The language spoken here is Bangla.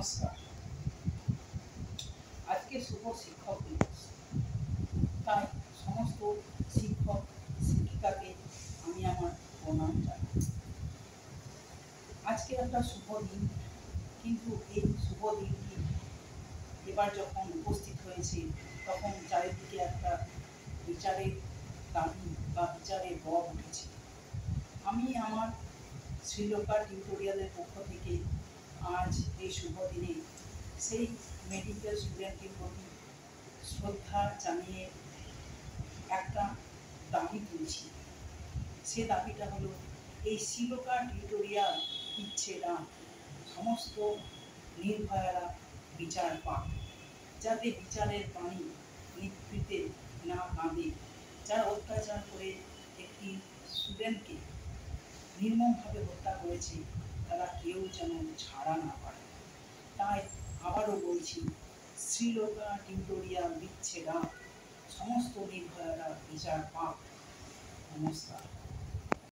নমস্কার। আজকে শুভ শিক্ষক দিবস, তাই সমস্ত শিক্ষক শিক্ষিকাকে আমি আমার প্রণাম জানাই। আজকে একটা শুভ দিন, কিন্তু এই শুভ দিনটি এবার যখন উপস্থিত হয়েছে তখন চারিদিকে একটা বিচারের দাবি বা বিচারের রব উঠেছে। আমি আমার শ্রীলঙ্কা টিউটোরিয়ালের পক্ষ থেকে আজ এই শুভ দিনে সেই মেডিকেল স্টুডেন্টের প্রতি শ্রদ্ধা জানিয়ে একটা দাবি তুলছি। সে দাবিটা হলো এই শ্রীলঙ্কা টিউটোরিয়াল ইচ্ছে না, সমস্ত নির্ভয়ারা বিচার পাক, যাতে বিচারের বাণী নিভৃতে না কাঁদে। যারা অত্যাচার করে একটি স্টুডেন্টকে নির্মমভাবে হত্যা করেছে তারা কেউ যেন ছাড়া না পায়। তাই আবারও বলছি, শ্রীলঙ্কা টিউটোরিয়াল দিচ্ছে না, সমস্ত নির্ভয়ারা বিচার পাক। নমস্কার।